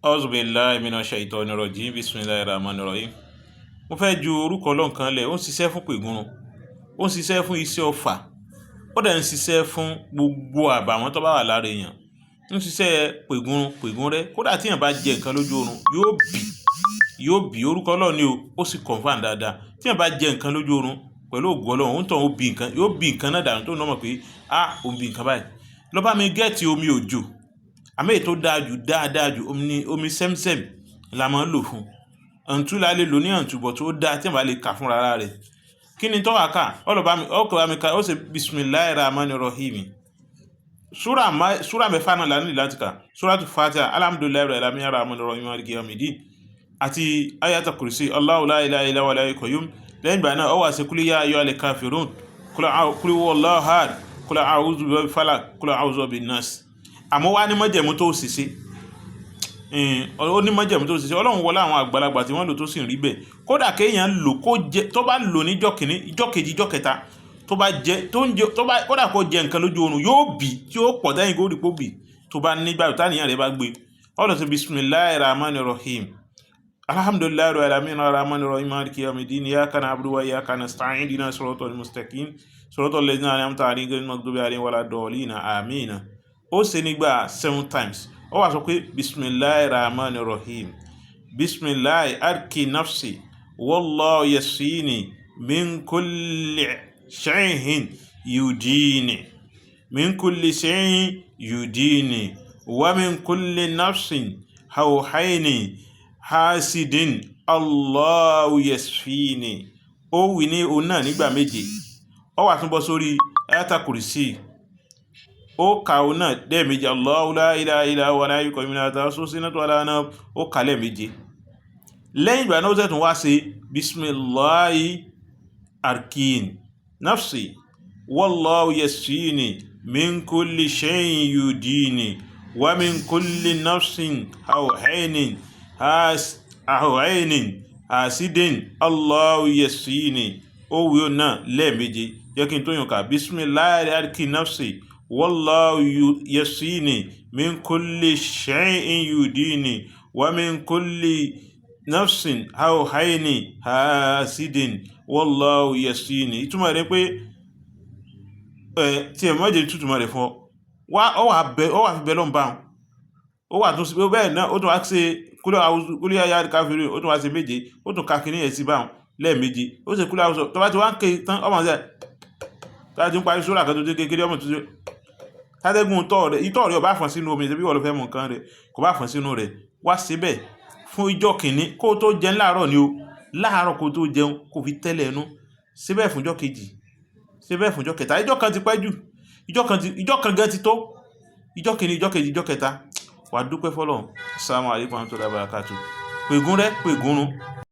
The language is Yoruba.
Auzu billahi minash shaitani rajim. Bismillahir rahmanir rahim. Mo fẹ́ ju orúkọ Ọlọ́run kan lẹ̀. Ó ń ṣiṣẹ́ fún pègúrun. Ó ń ṣiṣẹ́ fún iṣẹ́ ọfà. Ó dẹ̀ ń ṣiṣẹ́ fún gbogbo àbàwọ́n tó bá wà lára èèyàn. Ń ṣiṣẹ́ pègún rẹ́. Kódà tí èèyàn bá jẹ nǹkan lójú oorun, yóò bì orúkọ Ọlọ́run ni o. Ó sì confirm dáadáa. Tí èèyàn bá jẹ nǹkan lójú oorun pẹ̀lú ògo Ọlọ́run, ó ń tàn ó bì nǹkan, yóò bì nǹkan náà dànù tó ń mọ̀ pé ó ń bì nǹkan báyìí. Lọ bá mi gẹ́ẹ̀tì omi òjò. Àmọ́ èyí tó dáadáa jù omi sẹ́msẹ́m la máa ń lò fún. Àǹtú la lè lò ní àǹtúbọ̀ tó dáa tí èèyàn bá lè kà fún rárá rẹ̀. Kí ni tó wà ká? Ọkọ̀ bá mi ká, ó ṣe bismillahir rahmanir rahim. Súrà mẹ́fà náà la ní láti kà. Súratu Fatiha, alhamdulillahi rabbil alamin arrahmanir rahim maliki yawmiddin. Àti ayatul kursi, Allahu la ilaha illa huwal hayyul qayyum. Lẹ́yìn ìgbà náà, ó wá ṣe kul ya ayyuhal kafirun, kul huwallahu ahad, kul a'udhu birabbil falaq, kul a'udhu birabbin nas. Àmọ́ wá ní májẹ̀mú tó ṣiṣẹ́. Ó ní májẹ̀mú tó ṣiṣẹ́. Ọlọ́run wọlé àwọn àgbàlagbà tí wọ́n lò tó sì ń rí bẹ́ẹ̀. Kódà kéèyàn lò tó bá lò ní ìjọ́ kìíní, ìjọ́ kejì, ìjọ́ kẹta, kódà kó jẹ nǹkan lójú oorun yóò bì tí ó pọ̀ tẹ́yìn kó rí pó bì tó bá nígbà tó àníyàn rẹ̀ bá gbé. Ọlọ́run ṣe bismillahir rahmanir rahim. Alhamdulillahi rabbil alamin arrahmanir rahim maliki yawmiddin iyyaka na'budu wa iyyaka nasta'in ihdinas siratal mustaqim siratal ladzina an'amta alayhim ghayril maghdubi alayhim waladdallin àmín. Ó ṣe nígbà 7 times. Ó wá sọ pé bismillahir rahmanir rahim. Bismillahi arki nafsi wallahu yasini min kulli shay'in yudini wa min kulli nafsin hawhayni hasidin Allahu yasfini. Ó wí ní òun náà nígbà méje. Ó wá tún bọ́ sórí ayatul kursi. Ó ka òun náà lẹ́ẹ̀méje. Allahu la ilaha illa huwa al-hayyul qayyum la ta'khudhuhu sinatun wa la nawm. Ó ka lẹ́ẹ̀méje. Lẹ́yìn ìgbà náà ó tẹ̀tún wá ṣe bismillahi arkin nafsi wallahu yasfini min kulli shay'in yudini wa min kulli nafsin hawhaynin hasidin Allahu yasfini. Ó wí òun náà lẹ́ẹ̀méje. Jẹ́ kí n tó yàn ká. Bismillahi arkin nafsi wallahu yasini min kulli shay'in yudini wa min kulli nafsin hawhayni hasidin wallahu yasini. Ìtumọ̀ rẹ̀ pé tí ẹ mọ́jẹ̀ tútùmọ̀ rẹ̀ fún ó wà fi bẹ́ lọ́n bá ó wà tún sí bẹ́ẹ̀ náà. Ó tún wá ṣe kul ya ayyuhal kafirun. Ó tún wá ṣe méje. Ó tún ka kìíní ẹ̀ sí báwọn lẹ́ẹ̀méje. Ó ṣe kúlẹ̀ àwùjọ tó bá ti wá ń ké tán ọmọ ṣe tá ti ń parí sóra kan tó dé kékeré ọmọ tó ṣe tátẹ́gùn ìtọ́ rẹ̀ ọba fọ́n sínú omi ṣebí wọ́n lọ fẹ́ mú nǹkan rẹ̀ kò bá fọ́n sínú rẹ̀. Wá síbẹ̀ fún ìjọ́ kìíní kó tó jẹun láàárọ̀ ni o. Láàárọ̀ kó tó jẹun kó fi tẹ́lẹ̀ ẹnu. Síbẹ̀ fún ìjọ́ kejì, síbẹ̀ fún ìjọ́ kẹta. Ìjọ́ kan ti pẹ́ jù. Ìjọ́ kan gan ti tó. Ìjọ́ kìíní, ìjọ́ kejì, ìjọ́ kẹta. Wà dúpẹ́ fọ́lọ́run. Assalamu alaikum warahmatullahi wabarakatuh. Pègún rẹ́, pègúnrún.